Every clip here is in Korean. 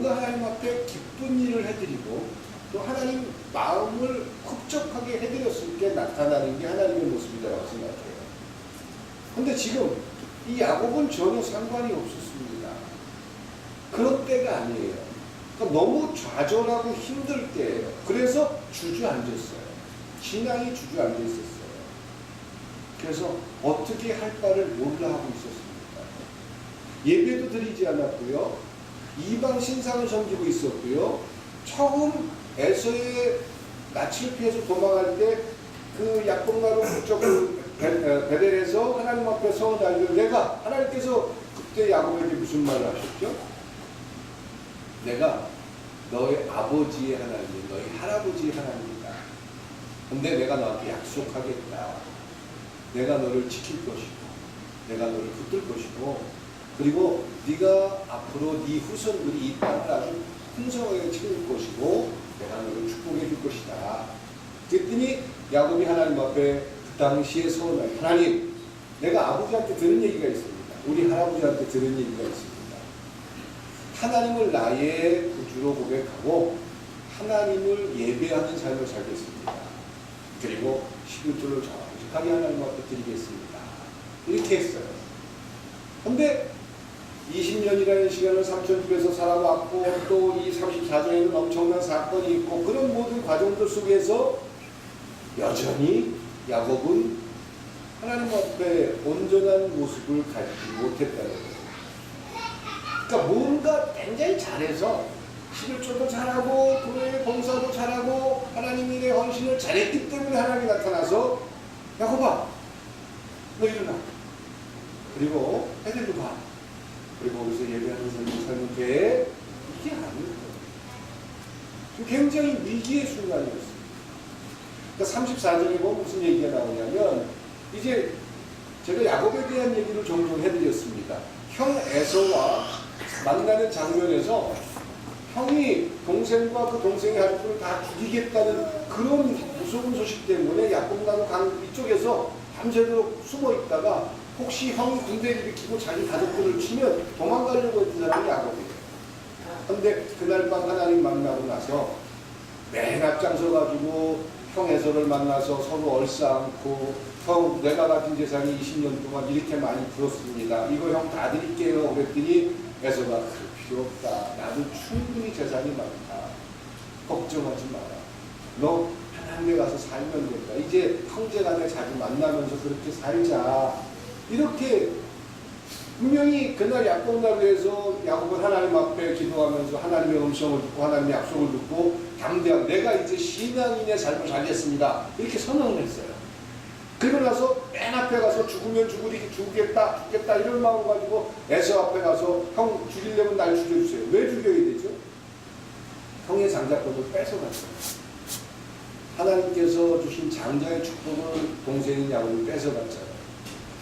그 하나님 앞에 기쁜 일을 해드리고 또 하나님 마음을 흡족하게 해드렸을 때 나타나는 게 하나님의 모습이라고 생각해요. 근데 지금 이 야곱은 전혀 상관이 없었습니다. 그런 때가 아니에요. 그러니까 너무 좌절하고 힘들 때예요. 그래서 주저앉았어요. 신앙이 주저앉아 있었어요. 그래서 어떻게 할 바를 몰라 하고 있었습니다. 예배도 드리지 않았고요. 이방 신상을 섬기고 있었고요. 처음 에서의 낯을 피해서 도망할 때 그 약봉나루 그쪽을 베델에서 하나님 앞에 서원 달려 내가 하나님께서 그때 야곱에게 무슨 말을 하셨죠? 내가 너의 아버지의 하나님, 너희 할아버지의 하나님이다. 근데 내가 너한테 약속하겠다. 내가 너를 지킬 것이고 내가 너를 붙들 것이고 그리고 네가 앞으로 네 후손들이 이 땅을 아주 풍성하게 채울 것이고 내가 너를 축복해 줄 것이다. 그랬더니 야곱이 하나님 앞에 그 당시에 서원한 하나님, 내가 아버지한테 들은 얘기가 있습니다. 우리 할아버지한테 들은 얘기가 있습니다. 하나님을 나의 구주로 고백하고 하나님을 예배하는 삶을 살겠습니다. 그리고 11조를 정직하게 하나님 앞에 드리겠습니다. 이렇게 했어요. 근데 20년이라는 시간을 삼촌집에서 살아왔고 또 이 34절에는 엄청난 사건이 있고 그런 모든 과정들 속에서 여전히 야곱은 하나님 앞에 온전한 모습을 가지지 못했다는 거예요. 그러니까 뭔가 굉장히 잘해서 11조도 잘하고 교회 봉사도 잘하고 하나님 일에 헌신을 잘했기 때문에 하나님이 나타나서 야곱아 너 일어나 그리고 애들도 봐 그리고 거기서 예배하는 삶을 살면 돼 이게 아니에요. 굉장히 위기의 순간이었어요. 그러니까 34절에 보면 무슨 얘기가 나오냐면 이제 제가 야곱에 대한 얘기를 종종 해드렸습니다. 형 에서와 만나는 장면에서 형이 동생과 그 동생의 가족들을 다 죽이겠다는 그런 무서운 소식 때문에 야곱나무 강 이쪽에서 밤새도록 숨어 있다가 혹시 형이 군대를 일으키고 자기 가족들을 치면 도망가려고 했던 사람이 야곱이에요. 근데 그날 밤 하나님 만나고 나서 맨 앞장서 가지고 형 에서를 만나서 서로 얼싸안고 형 내가 가진 재산이 20년 동안 이렇게 많이 들었습니다. 이거 형 다 드릴게요. 그랬더니 에서가 그럴 필요 없다. 나도 충분히 재산이 많다. 걱정하지 마라. 너 하나님에 가서 살면 된다. 이제 형제간에 자주 만나면서 그렇게 살자. 이렇게 분명히 그날 약속날에서 야곱은 하나님 앞에 기도하면서 하나님의 음성을 듣고 하나님의 약속을 듣고 담대한 내가 이제 신앙인의 삶을 살겠습니다. 이렇게 선언을 했어요. 그리고 나서 맨 앞에 가서 죽으면 죽겠다 이런 마음 가지고 에서 앞에 가서 형 죽이려면 날 죽여주세요. 왜 죽여야 되죠? 형의 장자권을 뺏어갔어요. 하나님께서 주신 장자의 축복을 동생인 야곱이 뺏어갔잖아요.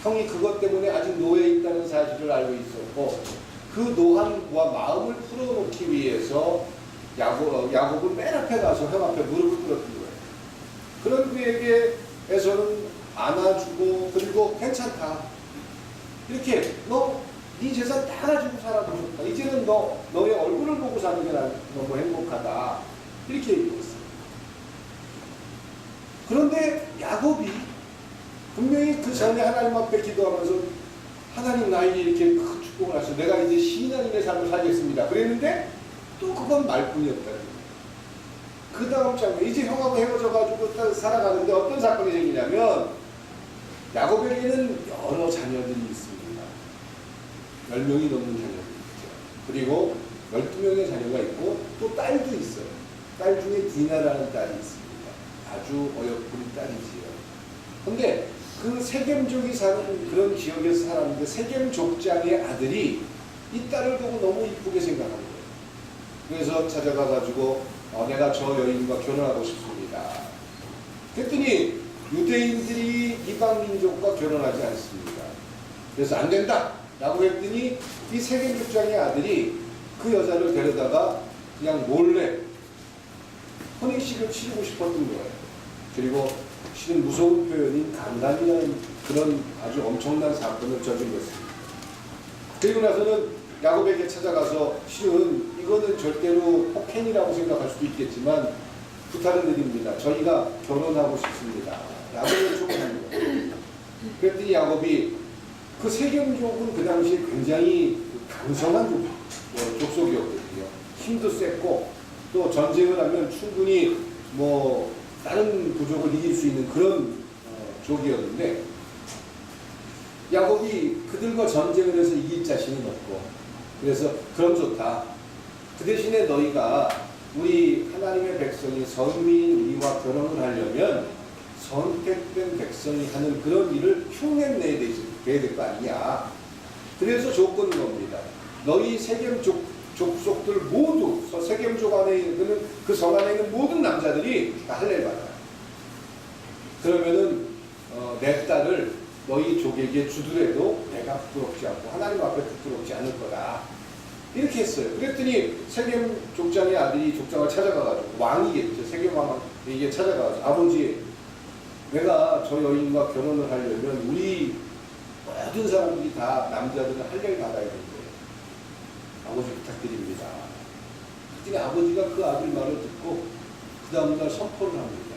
형이 그것 때문에 아직 노예에 있다는 사실을 알고 있었고 그 노함과 마음을 풀어놓기 위해서 야곱은 맨 앞에 가서 형 앞에 무릎을 꿇었던 거예요. 그런 그에게에서는 안아주고 그리고 괜찮다. 이렇게 네 재산 다 가지고 살아보셨다. 이제는 너의 얼굴을 보고 사는 게 너무 행복하다. 이렇게 얘기했어요. 그런데 야곱이 분명히 그 전에 하나님 앞에 기도하면서 하나님 나에게 이렇게 큰 축복을 하셔서 내가 이제 신앙인의 삶을 살겠습니다. 그랬는데 또 그건 말뿐이었다. 그 다음 장면 이제 형하고 헤어져가지고 살아가는데 어떤 사건이 생기냐면 야곱에게는 여러 자녀들이 있습니다. 10명이 넘는 자녀들이 있죠. 그리고 12명의 자녀가 있고 또 딸도 있어요. 딸 중에 디나라는 딸이 있습니다. 아주 어여쁜 딸이지요. 근데 그 세겜족이 사는 그런 지역에서 살았는데 세겜 족장의 아들이 이 딸을 보고 너무 이쁘게 생각한 거예요. 그래서 찾아가가지고 내가 저 여인과 결혼하고 싶습니다. 그랬더니 유대인들이 이방 민족과 결혼하지 않습니다. 그래서 안 된다 라고 했더니 이 세겜 족장의 아들이 그 여자를 데려다가 그냥 몰래 혼인식을 치르고 싶었던 거예요. 그리고 실은 무서운 표현인 강간이라는 그런 아주 엄청난 사건을 저질렀습니다. 그리고 나서는 야곱에게 찾아가서 실은 이거는 절대로 폭행이라고 생각할 수도 있겠지만 부탁을 드립니다. 저희가 결혼하고 싶습니다. 야곱을 초청합니다. 그랬더니 야곱이 그 세겜족은 그 당시에 굉장히 강성한 족속이었거든요. 힘도 셌고 또 전쟁을 하면 충분히 뭐 다른 부족을 이길 수 있는 그런 족이었는데 야곱이 그들과 전쟁을 해서 이길 자신은 없고 그래서 그럼 좋다. 그 대신에 너희가 우리 하나님의 백성이 선미인 우리와 결혼을 하려면 선택된 백성이 하는 그런 일을 흉내내야 될 거 아니냐. 그래서 조건은 겁니다. 너희 세겜 족속들 모두 세겜족 안에 있는 그 성 안에 있는 모든 남자들이 다 할례를 받아요. 그러면은 내 딸을 너희 족에게 주더라도 내가 부끄럽지 않고 하나님 앞에 부끄럽지 않을 거다. 이렇게 했어요. 그랬더니 세겜 족장의 아들이 족장을 찾아가가지고 왕이겠죠. 세겜 왕에게 찾아가가지고 아버지 내가 저 여인과 결혼을 하려면 우리 모든 사람들이 다 남자들은 할례를 받아야 되는데 아버지 부탁드립니다. 그랬더니 아버지가 그 아들 말을 듣고 그 다음날 선포를 합니다.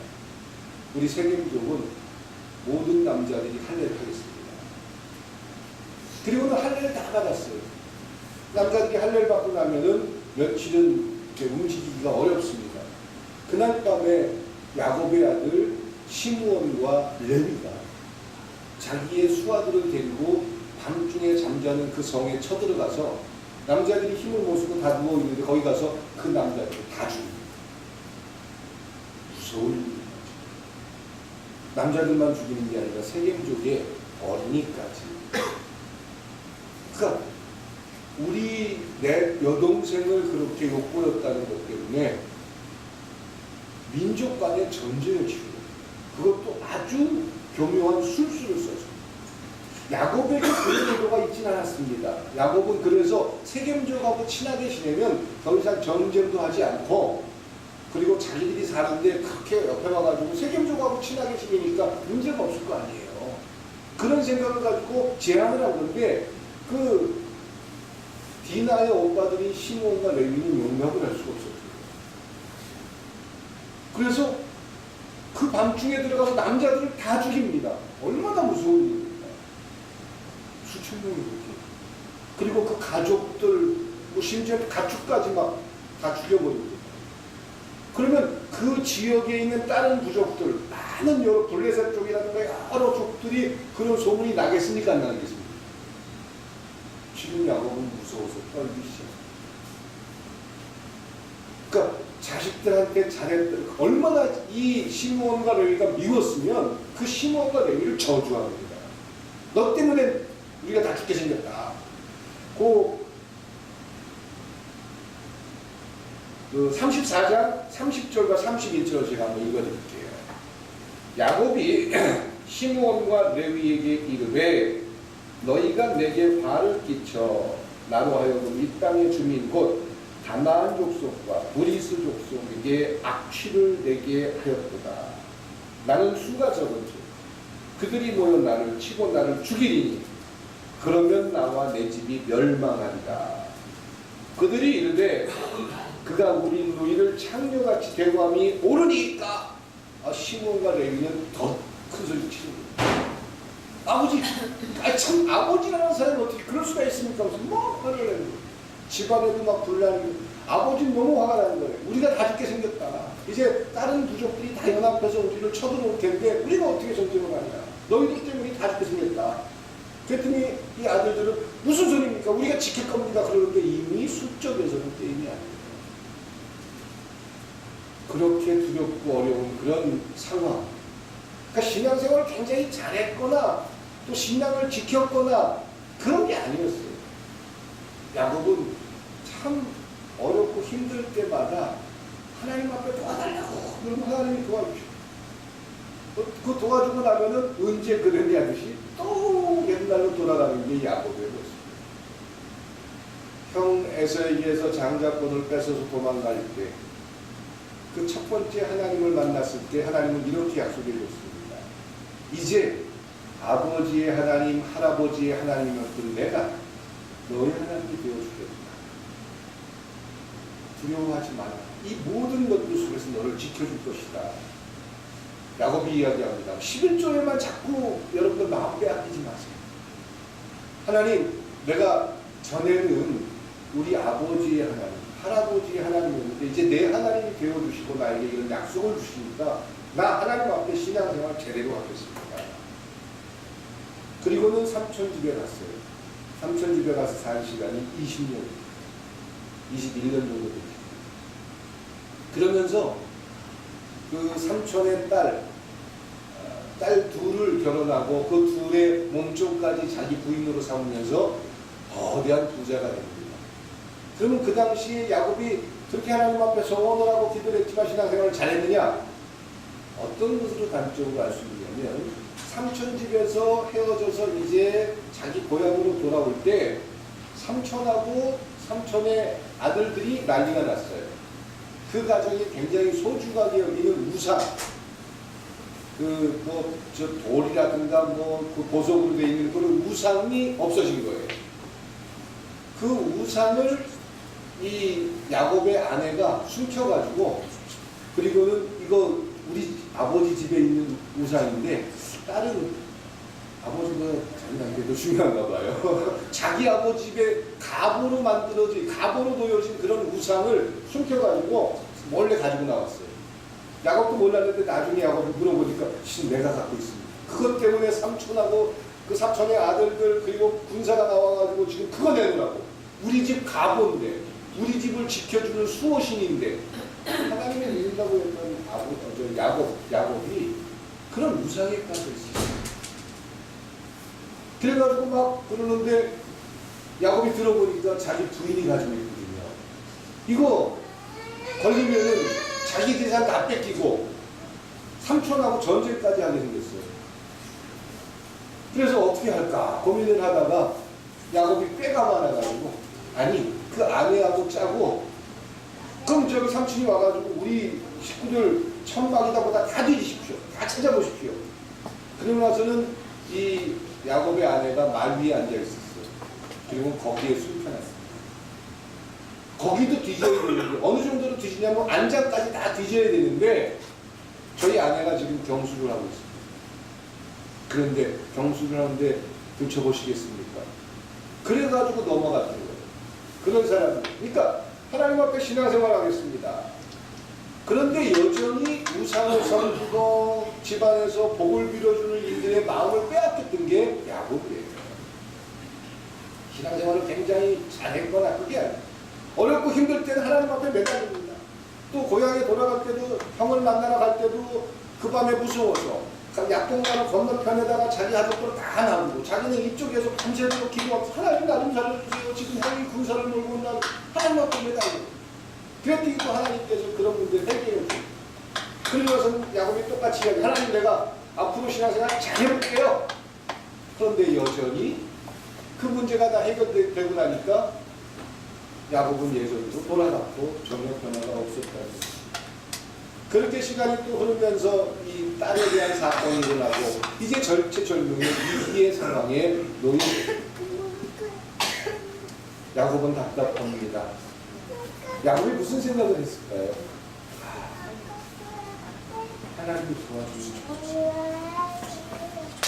우리 세겜족은 모든 남자들이 할례를 하겠습니다. 그리고는 할례를 다 받았어요. 남자들이 할례를 받고 나면은 며칠은 움직이기가 어렵습니다. 그날 밤에 야곱의 아들 시므온과 레위가 자기의 수하들을 데리고 밤중에 잠자는 그 성에 쳐들어가서 남자들이 힘을 못 쓰고 다 누워있는데 거기 가서 그 남자들을 다 죽입니다. 무서운 일이죠. 남자들만 죽이는 게 아니라 세겜족의 어린이까지. 그러니까 우리 내 여동생을 그렇게 욕보였다는 것 때문에 민족 간의 전쟁을 치르고 그것도 아주 교묘한 술수를 써서 야곱에게 그런 의도가 있진 않았습니다. 야곱은 그래서 세겜족하고 친하게 지내면 더 이상 전쟁도 하지 않고 그리고 자기들이 사는데 그렇게 옆에 와가지고 세겜족하고 친하게 지내니까 문제가 없을 거 아니에요. 그런 생각을 가지고 제안을 한 건데 그 디나의 오빠들이 시몬과 레위는 용납을 할 수가 없었어요. 그래서 그 밤중에 들어가서 남자들을 다 죽입니다. 얼마나 무서운 일입니까? 수천 명이 그렇게. 그리고 그 가족들, 뭐 심지어 가축까지 막 다 죽여버립니다. 그러면 그 지역에 있는 다른 부족들, 많은 여러 블레셋 쪽이라든가 여러 족들이 그런 소문이 나겠습니까? 안 나겠습니까? 지금 야곱은 무서워서 떨기 시작합니다. 그러니까 자식들한테 잘했던 얼마나 이 시므온과 레위가 미웠으면 그 시므온과 레위를 저주합니다. 너 때문에 우리가 다 죽게 생겼다. 그 34장 30절과 31절을 제가 한번 읽어드릴게요. 야곱이 시므온과 레위에게 이르되 너희가 내게 화를 끼쳐 나로 하여금 이 땅의 주민 곧 가나안 족속과 브리스 족속에게 악취를 내게 하였도다. 나는 수가 적은즉 그들이 모여 나를 치고 나를 죽이리니 그러면 나와 내 집이 멸망한다. 그들이 이르되 그가 우리 너희를 창녀같이 대구함이 옳으니까 시몬과 레위는 더 큰 소리 치는 거예요. 아버지, 참 아버지라는 사람이 어떻게 그럴 수가 있습니까? 무슨 뭐 화를 내는 거예요. 집안에도 막 분란이. 아버지는 너무 화가 나는 거예요. 우리가 다 죽게 생겼다. 이제 다른 부족들이 다 연합해서 우리를 쳐들어올 텐데 우리가 어떻게 전쟁을 하냐. 너희들 때문에 다 죽게 생겼다. 그랬더니 이 아들들은 무슨 소리입니까? 우리가 지킬 겁니다. 그러는데 이미 수적에서는 게임이 아니에요. 그렇게 두렵고 어려운 그런 상황. 그러니까 신앙생활을 굉장히 잘했거나 또 신앙을 지켰거나 그런 게 아니었어요. 야곱은 참 어렵고 힘들 때마다 하나님 앞에 도와달라고 그러면 하나님이 도와주죠. 그 도와주고 나면은 언제 그랬니 하듯이 또 옛날로 돌아가는 게 야곱의 모습이에요. 형 에서에게서 장자권을 뺏어서 도망갈 때 그 첫 번째 하나님을 만났을 때 하나님은 이렇게 약속해 줬습니다. 이제 아버지의 하나님, 할아버지의 하나님이었던 내가 너의 하나님이 되어주겠다. 두려워하지 마라. 이 모든 것들 속에서 너를 지켜줄 것이다. 야곱이 이야기합니다. 11조에만 자꾸 여러분들 마음 빼앗기지 마세요. 하나님, 내가 전에는 우리 아버지의 하나님, 할아버지의 하나님이었는데 이제 내 하나님이 되어주시고 나에게 이런 약속을 주시니까 나 하나님 앞에 신앙생활 제대로 하겠습니다. 그리고는 삼촌 집에 갔어요. 삼촌 집에 가서 살 시간이 20년, 21년 정도 됐죠. 그러면서 그 삼촌의 딸 둘을 결혼하고 그 둘의 몸종까지 자기 부인으로 삼으면서 거대한 부자가 됩니다. 그러면 그 당시에 야곱이 그렇게 하나님 앞에 소원을 하고 기도를 했지만 신앙생활을 잘했느냐? 어떤 것으로 단적으로 알 수 있냐면 삼촌 집에서 헤어져서 이제 자기 고향으로 돌아올 때 삼촌하고 삼촌의 아들들이 난리가 났어요. 그 가정이 굉장히 소중하게 여기는 우상, 저 돌이라든가 그 보석으로 되어 있는 그런 우상이 없어진 거예요. 그 우상을 이 야곱의 아내가 숨겨가지고, 그리고는 이거 우리 아버지 집에 있는 우상인데 딸은 아버지가 자기한테도 중요한가 봐요. 자기 아버지 집에 가보로 가보로 놓여진 그런 우상을 숨겨가지고 몰래 가지고 나왔어요. 야곱도 몰랐는데 나중에 야곱이 물어보니까 내가 갖고 있습니다. 그것 때문에 삼촌하고 그 삼촌의 아들들 그리고 군사가 나와가지고 지금 그거 내놓으라고. 우리 집 가보인데, 우리 집을 지켜주는 수호신인데 하나님이 믿는다고 했던 야곱이 그런 우상에 빠져 있어요. 그래가지고 막 그러는데 야곱이 들어보니까 자기 부인이 가지고 있거든요. 이거 걸리면은 자기 재산 다 뺏기고 삼촌하고 전쟁까지 하게 생겼어요. 그래서 어떻게 할까 고민을 하다가 야곱이 꾀가 많아가지고 아니 그 아내하고 짜고 그럼 저기 삼촌이 와가지고 우리 식구들 천막이다 보다 다 뒤지십시오. 다 찾아보십시오. 그러고 나서는 이 야곱의 아내가 말 위에 앉아 있었어요. 그리고 거기에 숨겨놨습니다. 거기도 뒤져야 되는데 어느 정도로 뒤지냐면 안장까지 다 뒤져야 되는데 저희 아내가 지금 경수를 하고 있습니다. 그런데 경수를 하는데 들춰보시겠습니까? 그래가지고 넘어갔던 거예요. 그런 사람들. 그러니까 하나님 앞에 신앙생활 하겠습니다. 그런데 여전히 우상을 섬기고 집안에서 복을 빌어주는 일들의 마음을 빼앗겼던 게 야곱이에요. 신앙생활을 굉장히 잘했거나 그게 아니에요. 어렵고 힘들 때는 하나님 앞에 매달립니다. 또 고향에 돌아갈 때도 형을 만나러 갈 때도 그 밤에 무서워서 약동강을 건너편에다가 자기 가족들 다 나오고 자기는 이쪽에서 밤새도록 기도하고 하나님 나 좀 살려주세요. 지금 형이 군사를 몰고 온다고 하나님 앞에 매달리고 그랬더니 또 하나님께서 그런 문제를 해결해 주세요. 그러고서 야곱이 똑같이 이야기 하나님 내가 앞으로 신앙생활 잘 해볼게요. 그런데 여전히 그 문제가 다 해결되고 나니까 야곱은 예전으로 돌아갔고 전혀 변화가 없었다는 거죠. 그렇게 시간이 또 흐르면서 이 딸에 대한 사건이 일어나고 이제 절체절명의 위기의 상황에 놓인 야곱은 답답합니다. 야곱이 무슨 생각을 했을까요? 하나님이 도와주시죠.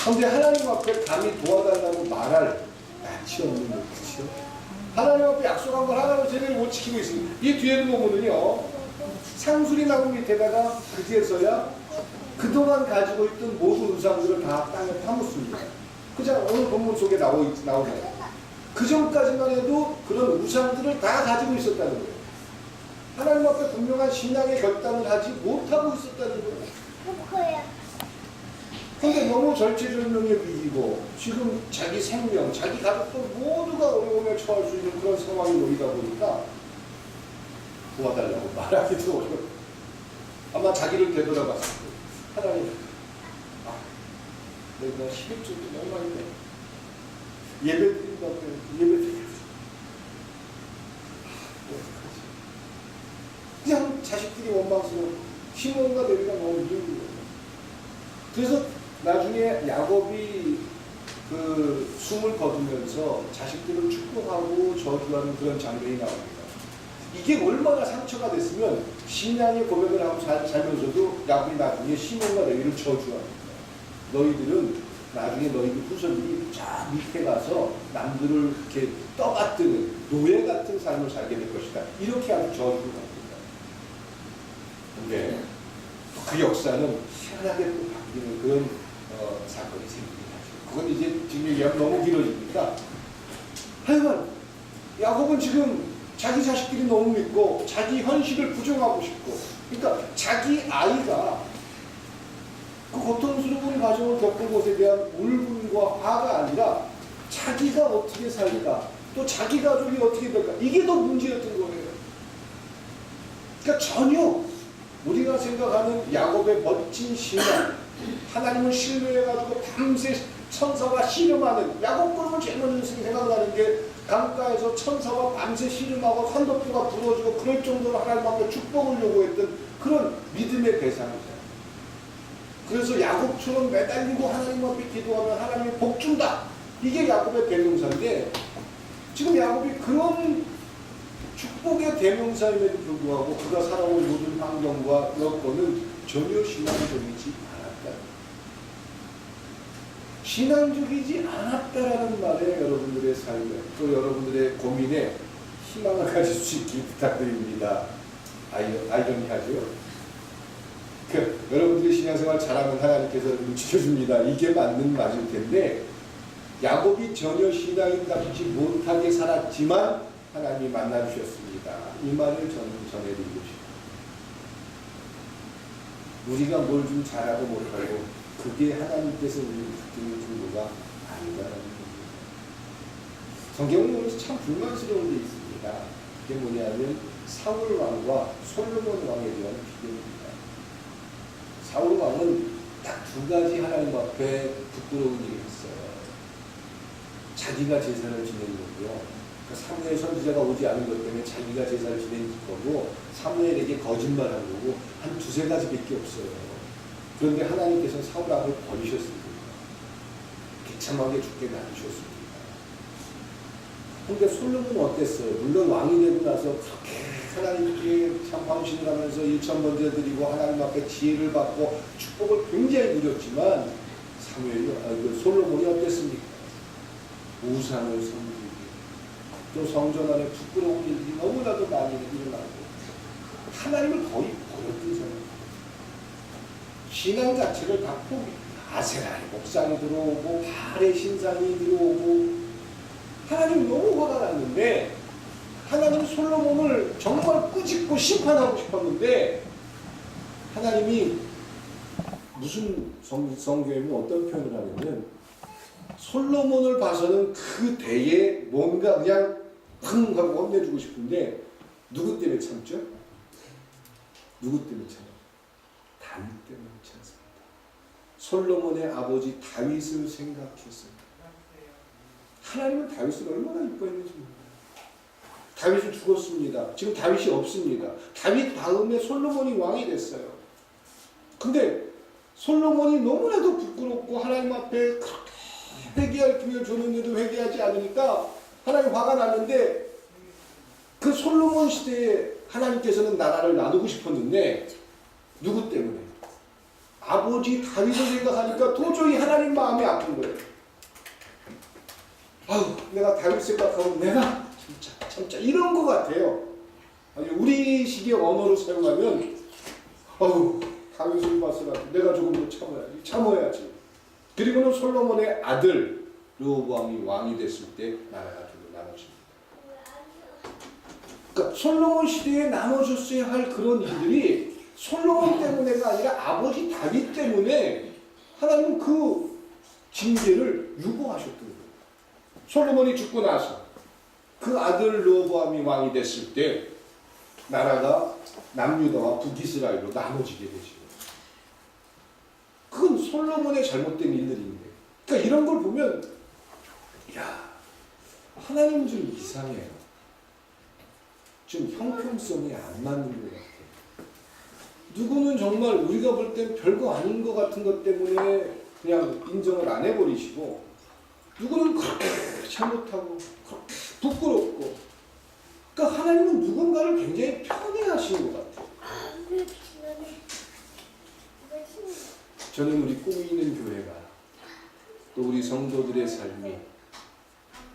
그런데 하나님 앞에 감히 도와달라고 말할 낯이 없는 거죠. 하나님 앞에 약속한 걸 하나도 제대로 못 지키고 있습니다. 이 뒤에 보면은요, 상술이 나무 밑에다가 그제서야 그동안 가지고 있던 모든 우상들을 다 땅에 파묻습니다. 그냥 오늘 본문 속에 나오잖아요. 그 전까지만 해도 그런 우상들을 다 가지고 있었다는 거예요. 하나님 앞에 분명한 신앙의 결단을 하지 못하고 있었다는 거예요. 근데 너무 절체절명의 위기고 지금 자기 생명, 자기 가족들 모두가 어려움에 처할 수 있는 그런 상황이 놓이다 보니까 도와달라고 말하기도 어려워. 아마 자기를 되돌아봤을 때 하나님, 내가 11조도 너무 많이 돼. 예배 드린다고 예배 드려야지. 그냥 자식들이 원망스러워. 시몬과 레위가 너무 힘들어요. 그래서 나중에 야곱이 그 숨을 거두면서 자식들을 축복하고 저주하는 그런 장면이 나옵니다. 이게 얼마나 상처가 됐으면 신앙의 고백을 하고 살면서도 야곱이 나중에 시몬과 레위를 저주합니다. 너희들은 나중에 너희들 후손들이 저 밑에 가서 남들을 이렇게 떠받드는 노예 같은 삶을 살게 될 것이다. 이렇게 아주 저주를 합니다. 근데 그 역사는 희한하게 또 바뀌는 그런 사건이 생기긴 하죠. 그건 이제 지금 얘기하면 너무 길어지니까. 하여간 야곱은 지금 자기 자식들이 너무 믿고 자기 현실을 부정하고 싶고, 그러니까 자기 아이가 그 고통스러운 과정을 겪은 것에 대한 울분과 화가 아니라 자기가 어떻게 살까, 또 자기 가족이 어떻게 될까, 이게 더 문제였던 거예요. 그러니까 전혀 우리가 생각하는 야곱의 멋진 신앙, 하나님을 신뢰해가지고 밤새 천사와 씨름하는, 야곱 그러면 제일 먼저 생각나는 게 강가에서 천사와 밤새 씨름하고 산더미가 부러지고 그럴 정도로 하나님 앞에 축복을 요구했던 그런 믿음의 대상이잖아요. 그래서 야곱처럼 매달리고 하나님 앞에 기도하면 하나님이 복 준다. 이게 야곱의 대명사인데, 지금 야곱이 그런 축복의 대명사임에도 불구하고 그가 살아온 모든 환경과 여건은 전혀 신앙적이지 않았다. 신앙적이지 않았다라는 말에 여러분들의 삶에, 또 여러분들의 고민에 희망을 가질 수 있길 부탁드립니다. 아이러니하죠? 여러분들이 신앙생활 잘하면 하나님께서 지켜줍니다. 이게 맞는 말일 텐데, 야곱이 전혀 신앙인답지 못하게 살았지만 하나님이 만나주셨습니다. 이 말을 저는 전해드리고 싶어요. 우리가 뭘 좀 잘하고 못하고 그게 하나님께서 우리를 붙드는 정도가 아니다라는 겁니다. 성경을 보면서 참 불만스러운 게 있습니다. 그게 뭐냐면 사울 왕과 솔로몬 왕에 대한 비교입니다. 사울 왕은 딱 두 가지 하나님 앞에 부끄러운 일을 했어요. 자기가 제사를 지내는 거고요. 사무엘 선지자가 오지 않은 것 때문에 자기가 제사를 지낸 거고, 사무엘에게 거짓말한 거고, 한 두세 가지밖에 없어요. 그런데 하나님께서는 사울 왕을 버리셨습니다. 비참하게 죽게 놔두셨습니다. 근데 솔로몬은 어땠어요? 물론 왕이 되고 나서 그렇게 하나님께 참 헌신을 하면서 일천번제 드리고 하나님 앞에 지혜를 받고 축복을 굉장히 누렸지만, 솔로몬이 어땠습니까? 우상을 섬기고, 또 성전 안에 부끄러운 일들이 너무나도 많이 일어나고, 하나님을 거의 버렸던 사람. 신앙 자체를 다 아세라의 목상이 들어오고 바알의 신상이 들어오고, 하나님 너무 화가 났는데, 하나님 솔로몬을 정말 꾸짖고 심판하고 싶었는데, 하나님이 무슨 성경에 어떤 표현을 하냐면, 솔로몬을 봐서는 그 대에 뭔가 그냥 팡 하고 혼내주고 싶은데, 누구 때문에 참죠? 누구 때문에 참아요? 다윗 때문에 참습니다. 솔로몬의 아버지 다윗을 생각했습니다. 하나님은 다윗을 얼마나 이뻐했는지 몰라요. 다윗은 죽었습니다. 지금 다윗이 없습니다. 다윗 다음에 솔로몬이 왕이 됐어요. 근데 솔로몬이 너무나도 부끄럽고 하나님 앞에 그렇게 회개할 기회를 줬는데도 회개하지 않으니까 하나님 화가 났는데, 그 솔로몬 시대에 하나님께서는 나라를 나누고 싶었는데, 누구 때문에? 아버지 다윗을 생각하니까 도저히 하나님 마음이 아픈 거예요. 아우, 내가 다윗 생각하면 내가 참자 이런 것 같아요. 아니, 우리 식의 언어로 사용하면, 아우, 다윗을 봐서라도 내가 조금 더 참아야지. 그리고는 솔로몬의 아들 르호보암이 왕이 됐을 때 나라가 둘로 나눠집니다. 그러니까 솔로몬 시대에 나눠졌어야 할 그런 일들이 솔로몬 때문에가 아니라 아버지 다윗 때문에 하나님은 그 징계를 유보하셨던 거예요. 솔로몬이 죽고 나서 그 아들 르호보암이 왕이 됐을 때 나라가 남유다와 북이스라엘로 나눠지게 되죠. 그건 솔로몬의 잘못된 일들인데, 그러니까 이런 걸 보면, 야, 하나님 좀 이상해요. 좀 형평성이 안 맞는 것 같아요. 누구는 정말 우리가 볼 땐 별거 아닌 것 같은 것 때문에 그냥 인정을 안 해버리시고, 누구는 그렇게 잘못하고 그렇게 부끄럽고. 그러니까 하나님은 누군가를 굉장히 편애하시는 것 같아요. 저는 우리 꿈이 있는 교회가 또 우리 성도들의 삶이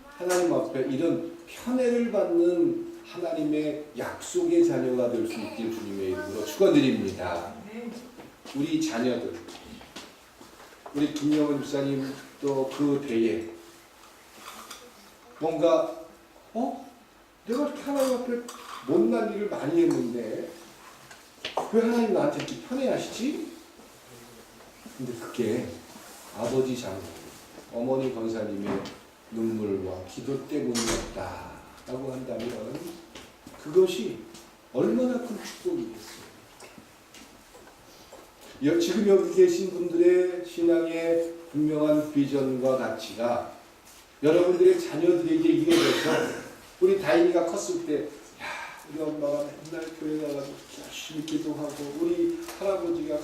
하나님 앞에 이런 편애를 받는 하나님의 약속의 자녀가 될 수 있길 주님의 이름으로 축원드립니다. 우리 자녀들, 우리 김영은 집사님 또 그 대에 뭔가 내가 이렇게 하나님 앞에 못난 일을 많이 했는데 왜 하나님 나한테 이렇게 편애하시지? 근데 그게 아버지 장로, 어머니 권사님의 눈물과 기도 때문이었다라고 한다면 그것이 얼마나 큰 축복이겠어요. 지금 여기 계신 분들의 신앙의 분명한 비전과 가치가 여러분들의 자녀들에게 이어져서 우리 다인이가 컸을 때 우리 엄마가 맨날 교회 나가서 열심히 기도하고 우리 할아버지가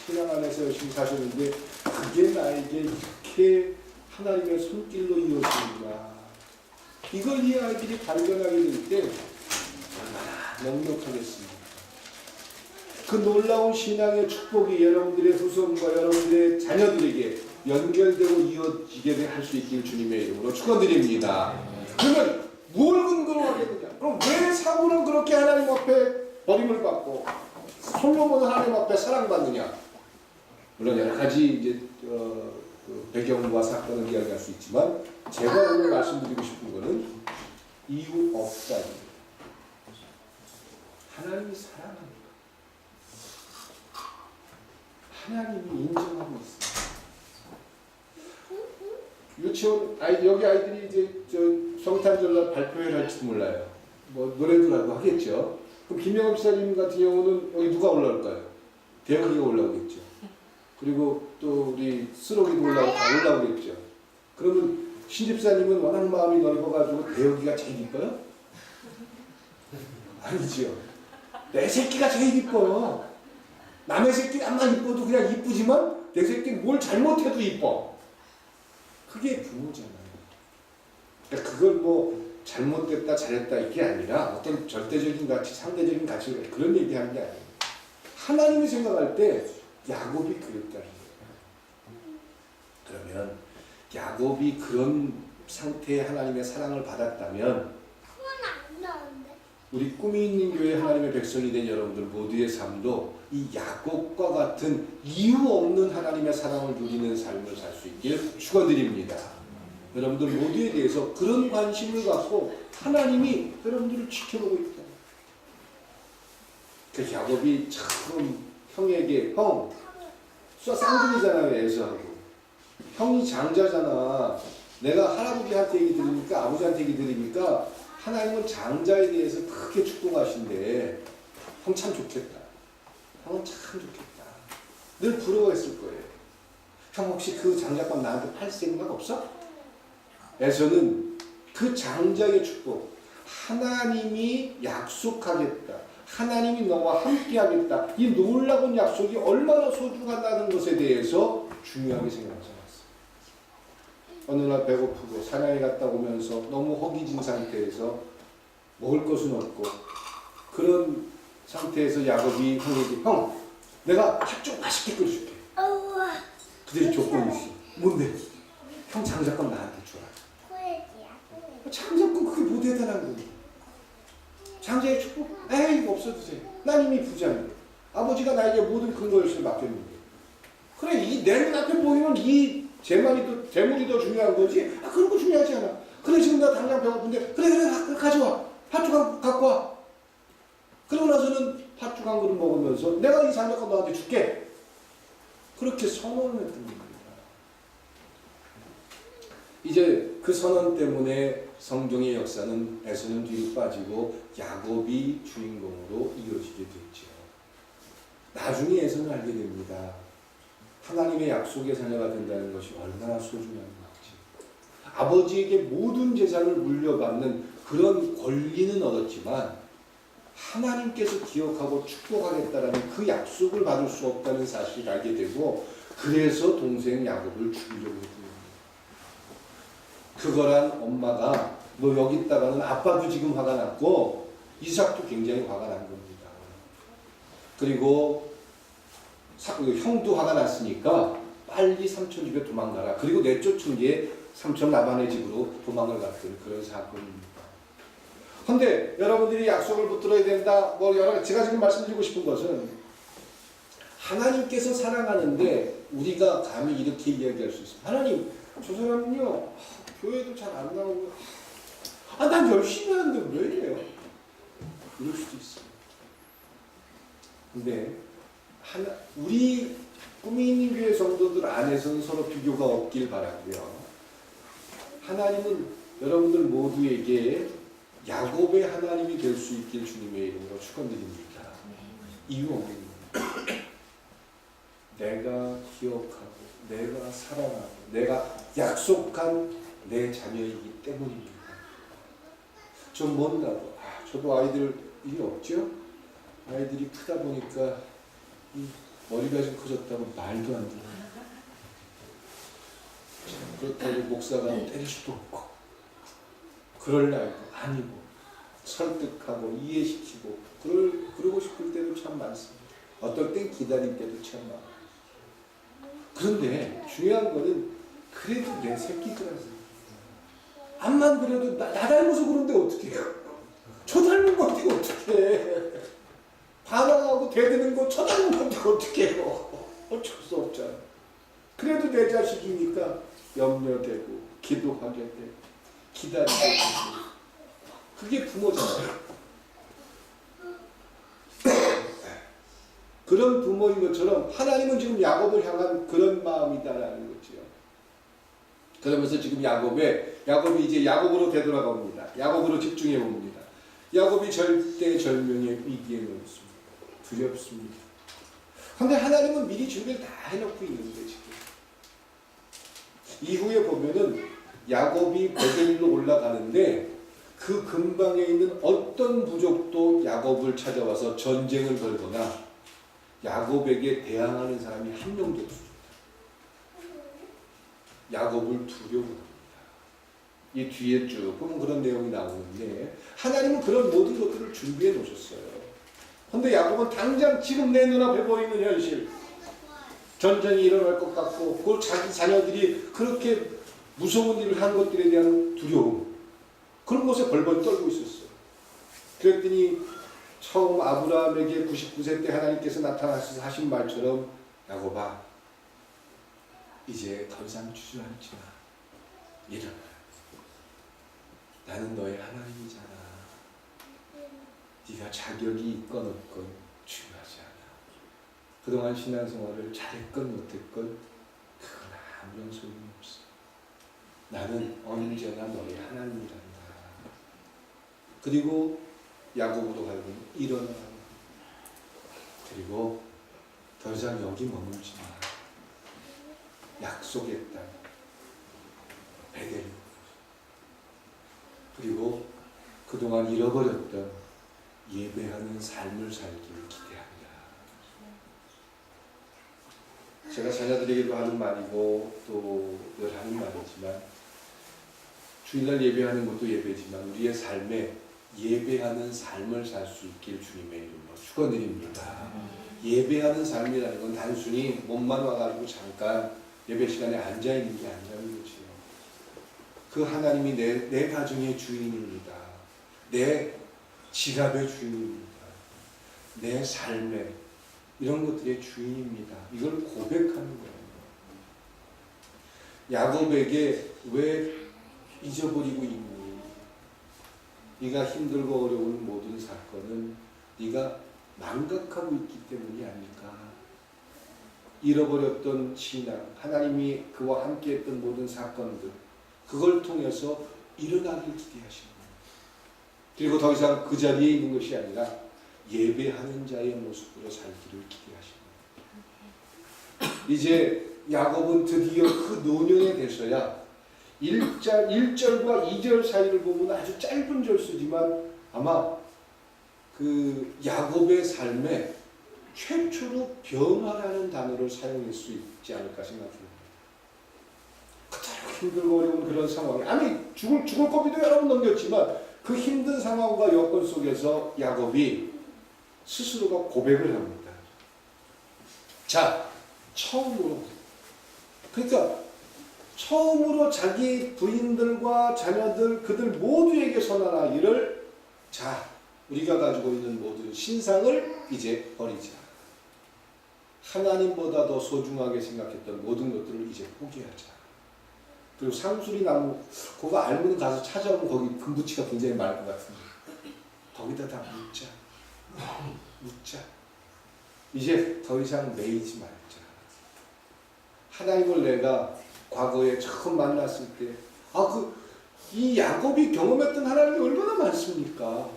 신앙 안에서 열심히 사셨는데 그게 나에게 이렇게 하나님의 손길로 이어지는구나. 이걸 이 아이들이 발견하게 될 때 얼마나 넉넉하겠습니까? 그 놀라운 신앙의 축복이 여러분들의 후손과 여러분들의 자녀들에게 연결되고 이어지게 할 수 있길 주님의 이름으로 축원드립니다. 그러면 뭘 근거로 하겠느냐? 그럼 왜 사울은 그렇게 하나님 앞에 버림을 받고 솔로몬은 하나님 앞에 사랑받느냐? 물론 여러 가지 이제 그 배경과 사건을 이야기할 수 있지만 제가 오늘 말씀드리고 싶은 것은 이유 없다입니다. 하나님이 사랑합니다. 하나님이 인정하고 있습니다. 유치원 여기 아이들이 이제 성탄절날 발표회를 할지도 몰라요. 뭐 노래도라도 하겠죠. 그럼 김영업 집사님 같은 경우는 여기 누가 올라올까요? 대혁이가 올라오겠죠. 그리고 또 우리 쓰록이도 올라오겠죠. 그러면 신집사님은 워낙 마음이 넓어가지고 대혁이가 제일 이뻐요? 아니죠. 내 새끼가 제일 이뻐요. 남의 새끼 암만 이뻐도 그냥 이쁘지만 내 새끼는 뭘 잘못해도 이뻐. 그게 부모잖아요. 그러니까 그걸 뭐 잘못됐다 잘했다 이게 아니라 어떤 절대적인 가치, 상대적인 가치 그런 얘기하는 게 아니에요. 하나님이 생각할 때 야곱이 그랬다는 거예요. 그러면 야곱이 그런 상태의 하나님의 사랑을 받았다면 우리 꿈이 있는 교회 하나님의 백성이 된 여러분들 모두의 삶도 이 야곱과 같은 이유 없는 하나님의 사랑을 누리는 삶을 살 수 있길 축원드립니다. 여러분들 모두에 대해서 그런 관심을 갖고 하나님이 여러분들을 지켜보고 있다. 그 야곱이 참 형에게 쌍둥이잖아요. 에서하고 형이 장자잖아. 내가 할아버지한테 얘기 들으니까 아버지한테 얘기 들으니까 하나님은 장자에 대해서 크게 축복하신데 형 참 좋겠다. 형은 참 좋겠다. 늘 부러워했을 거예요. 형 혹시 그 장자감 나한테 팔 생각 없어? 에서는 그 장자의 축복, 하나님이 약속하겠다. 하나님이 너와 함께하겠다. 이 놀라운 약속이 얼마나 소중하다는 것에 대해서 중요하게 생각하지 않았어요. 어느 날 배고프고 사냥에 갔다 오면서 너무 허기진 상태에서 먹을 것은 없고 그런 상태에서 야곱이 형에게 형 내가 팥죽 맛있게 끓여줄게. 그들이 조건이 있어. 뭔데? 형 장작감 나한테 주라. 장작감 그게 뭐 대단한 거야. 장자의 축복? 에이 없어도 돼. 난 이미 부자인데 아버지가 나에게 모든 큰 것을 맡겼는데 그래 이 내 눈앞에 보이면 이 재물이 더 중요한 거지? 그런 거 중요하지 않아. 그래 지금 나 당장 배고픈데 그래 가져와. 팥죽 한 그릇 갖고 와. 그러고 나서는 팥죽 한 그릇 먹으면서 내가 이 장작감 너한테 줄게. 그렇게 선언을 했던 겁니다. 이제 그 선언 때문에 성경의 역사는 에서는 뒤로 빠지고 야곱이 주인공으로 이어지게 됐죠. 나중에 에서는 알게 됩니다. 하나님의 약속의 자녀가 된다는 것이 얼마나 소중한 건지. 아버지에게 모든 재산을 물려받는 그런 권리는 얻었지만 하나님께서 기억하고 축복하겠다라는 그 약속을 받을 수 없다는 사실을 알게 되고 그래서 동생 야곱을 죽이려고 했던 겁니다. 그거란 엄마가 너 여기 있다가는 아빠도 지금 화가 났고 이삭도 굉장히 화가 난 겁니다. 그리고 형도 화가 났으니까 빨리 삼촌 집에 도망가라. 그리고 내쫓은 게 삼촌 라반의 집으로 도망을 갔던 그런 사건입니다. 근데 여러분들이 약속을 붙들어야 된다. 제가 지금 말씀드리고 싶은 것은 하나님께서 사랑하는데 우리가 감히 이렇게 이야기할 수 있어요. 하나님, 저 사람은요, 교회도 잘 안 나오고, 난 열심히 하는데 왜 이래요? 이럴 수도 있어요. 근데 우리 꿈이 있는 교회 성도들 안에서는 서로 비교가 없길 바라고요. 하나님은 여러분들 모두에게 야곱의 하나님이 될 수 있길 주님의 이름으로 축원드립니다. 이유 없습니다. 내가 기억하고 내가 사랑하고 내가 약속한 내 자녀이기 때문입니다. 좀 못나도 저도 아이들 일이 없죠? 아이들이 크다 보니까 머리가 좀 커졌다고 말도 안 들어요. 그렇다고 목사가 때릴 수도 없고 그럴 나이도 아니고 설득하고 이해시키고 그러고 싶을 때도 참 많습니다. 어떨 땐 기다릴 때도 참 많아요. 그런데 중요한 거는 그래도 내 새끼들아서 암만 그래도 나 닮아서 그런데 어떻게 해요? 저 닮은 건데 어떻게 해? 반항하고 대드는 거 저 닮은 건데 어떻게 해요? 어쩔 수 없잖아. 그래도 내 자식이니까 염려되고 기도하게 되고 기다리게 되고 그게 부모잖아요. 그런 부모인 것처럼 하나님은 지금 야곱을 향한 그런 마음이다라는 거죠. 그러면서 지금 야곱이 이제 야곱으로 되돌아갑니다. 야곱으로 집중해 봅니다. 야곱이 절대절명의 위기에 놓였습니다. 두렵습니다. 그런데 하나님은 미리 준비를 다 해놓고 있는데 지금 이후에 보면은 야곱이 베델로 올라가는데 그 근방에 있는 어떤 부족도 야곱을 찾아와서 전쟁을 걸거나 야곱에게 대항하는 사람이 한 명도 없습니다. 야곱을 두려워합니다. 이 뒤에 쭉 보면 그런 내용이 나오는데 하나님은 그런 모든 것들을 준비해 놓으셨어요. 그런데 야곱은 당장 지금 내 눈앞에 보이는 현실, 전쟁이 일어날 것 같고 그 자기 자녀들이 그렇게 무서운 일을 한 것들에 대한 두려움, 그런 것에 벌벌 떨고 있었어요. 그랬더니 처음 아브라함에게 99세 때 하나님께서 나타나셔서 하신 말처럼 야곱아, 이제 더 이상 주저앉지 마. 일어나. 나는 너의 하나님이잖아. 네가 자격이 있건 없건 중요하지 않아. 그동안 신앙생활을 잘했건 못했건 그건 아무런 소용이 없어. 나는 언제나 너의 하나님이란다. 그리고 야곱으로 가면 일어나. 그리고 더 이상 여기 머물지 마. 약속의 땅 베델. 그리고 그동안 잃어버렸던 예배하는 삶을 살기를 기대합니다. 제가 자녀들에게도 하는 말이고 또 늘 하는 말이지만 주일날 예배하는 것도 예배지만 우리의 삶에 예배하는 삶을 살 수 있길 주님의 이름으로 축원드립니다. 예배하는 삶이라는 건 단순히 몸만 와가지고 잠깐 예배 시간에 앉아있는 게 아니라는 거지요. 그 하나님이 내 가정의 주인입니다. 내 지갑의 주인입니다. 내 삶의 이런 것들의 주인입니다. 이걸 고백하는 거예요. 야곱에게 왜 잊어버리고 있니? 네가 힘들고 어려운 모든 사건은 네가 망각하고 있기 때문이 아닐까? 잃어버렸던 신앙, 하나님이 그와 함께했던 모든 사건들, 그걸 통해서 일어나길 기대하시는 거예요. 그리고 더 이상 그 자리에 있는 것이 아니라 예배하는 자의 모습으로 살기를 기대하시는 거예요. 이제 야곱은 드디어 그 노년에 돼서야 1절과 2절 사이를 보면 아주 짧은 절수지만 아마 그 야곱의 삶에 최초로 변화라는 단어를 사용할 수 있지 않을까 생각합니다. 그대로 힘들고 어려운 그런 상황에 아니 죽을 고비도 여러 번 넘겼지만 그 힘든 상황과 여건 속에서 야곱이 스스로가 고백을 합니다. 자, 처음으로 자기 부인들과 자녀들 그들 모두에게 선언하기를 자, 우리가 가지고 있는 모든 신상을 이제 버리자. 하나님보다 더 소중하게 생각했던 모든 것들을 이제 포기하자. 그리고 상수리 나무 그거 알면 가서 찾아오면 거기 금붙이가 굉장히 많을 것 같은데 거기다 다 묻자. 이제 더 이상 매이지 말자. 하나님을 내가 과거에 처음 만났을 때 이 야곱이 경험했던 하나님이 얼마나 많습니까?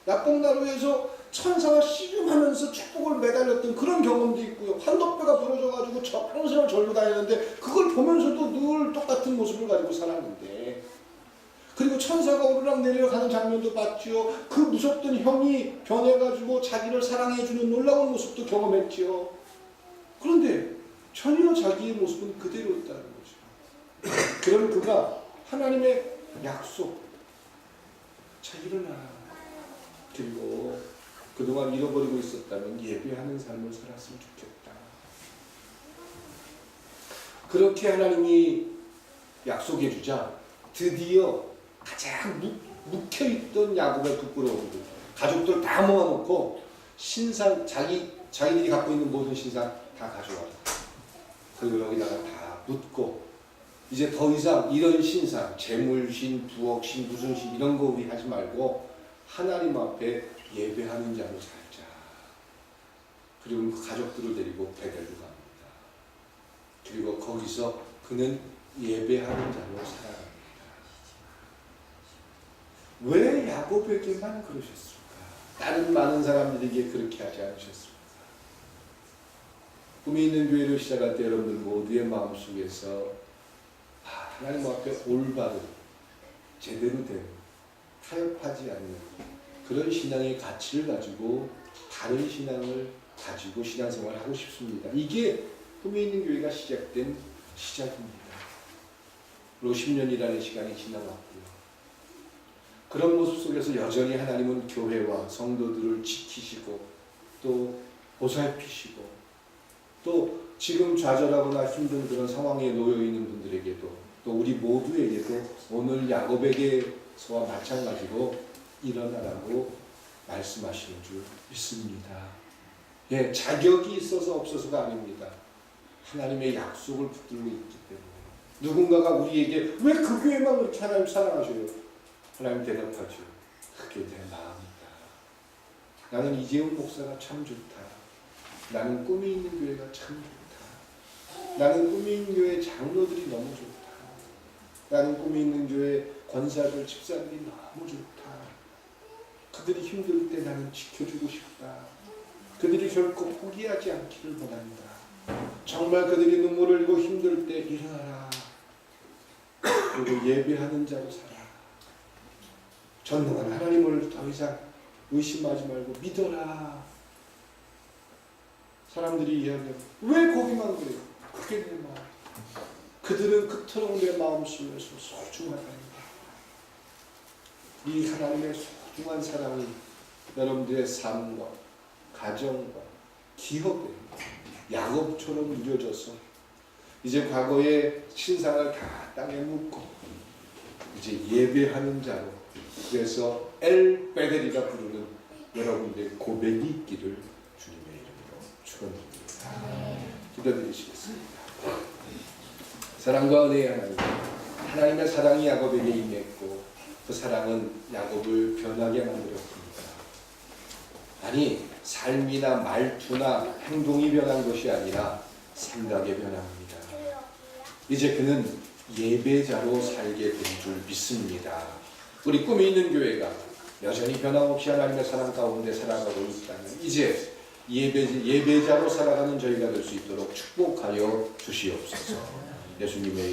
야복나루에서 천사가 씨름하면서 축복을 매달렸던 그런 경험도 있고요. 환도뼈가 부러져가지고 평생을 절고 다니는데 그걸 보면서도 늘 똑같은 모습을 가지고 살았는데 그리고 천사가 오르락 내리락 하는 장면도 봤죠. 그 무섭던 형이 변해가지고 자기를 사랑해주는 놀라운 모습도 경험했죠. 그런데 전혀 자기의 모습은 그대로였다는 거죠. 그럼 그가 하나님의 약속, 자 일어나. 그리고 그동안 잃어버리고 있었다면 예배하는 삶을 살았으면 좋겠다. 그렇게 하나님이 약속해 주자 드디어 가장 묵혀있던 야곱의 부끄러움들 가족들 다 모아놓고 신상 자기들이 갖고 있는 모든 신상 다 가져와라. 그리고 여기다가 다 묻고 이제 더 이상 이런 신상 재물신, 부엌신, 무슨 신 이런 거 우리 하지 말고 하나님 앞에 예배하는 자로 살자. 그리고 그 가족들을 데리고 베델로 갑니다. 그리고 거기서 그는 예배하는 자로 살아갑니다. 왜 야곱에게만 그러셨을까? 다른 많은 사람들에게 그렇게 하지 않으셨을까? 꿈이 있는 교회를 시작할 때 여러분들 모두의 마음속에서 하나님 앞에 올바른 제대로 된 타협하지 않는 그런 신앙의 가치를 가지고 다른 신앙을 가지고 신앙생활을 하고 싶습니다. 이게 꿈이 있는 교회가 시작된 시작입니다. 그리고 10년이라는 시간이 지나왔고요. 그런 모습 속에서 여전히 하나님은 교회와 성도들을 지키시고 또 보살피시고 또 지금 좌절하거나 힘든 그런 상황에 놓여 있는 분들에게도 또 우리 모두에게도 오늘 야곱에게서와 마찬가지로 일어나라고 말씀하시는 줄 믿습니다. 예, 자격이 있어서 없어서가 아닙니다. 하나님의 약속을 붙들고 있기 때문에 누군가가 우리에게 왜 그 교회만 그렇게 하나님 사랑하셔요? 하나님 대답하죠. 그게 내 마음이다. 나는 이재훈 목사가 참 좋다. 나는 꿈이 있는 교회가 참 좋다. 나는 꿈이 있는 교회 장로들이 너무 좋다. 나는 꿈이 있는 교회 권사들, 집사들이 너무 좋다. 그들이 힘들 때 나는 지켜주고 싶다. 그들이 결코 포기하지 않기를 원한다. 정말 그들이 눈물을 흘리고 힘들 때 일어나라. 그리고 예배하는 자로 살아. 전능한 하나님을 더 이상 의심하지 말고 믿어라. 사람들이 이야기하면 왜 거기만 그래요? 그게 내 마음. 그들은 그토록 내 마음속에서 소중하다니까. 이 하나님의 소중한 사랑이 여러분들의 삶과 가정과 기업에 야곱처럼 누려져서 이제 과거의 신상을 다 땅에 묻고 이제 예배하는 자로 그래서 엘 베델이라 부르는 여러분들의 고백이 있기를 주님의 이름으로 축원드립니다. 기도드리시겠습니다. 사랑과 은혜의 하나님, 하나님의 사랑이 야곱에게 임했고 그 사랑은 야곱을 변하게 만들었습니다. 아니 삶이나 말투나 행동이 변한 것이 아니라 생각이 변합니다. 이제 그는 예배자로 살게 된 줄 믿습니다. 우리 꿈이 있는 교회가 여전히 변함없이 하나님의 사랑 가운데 살아가고 있다면 이제 예배자로 살아가는 저희가 될 수 있도록 축복하여 주시옵소서. 예수님의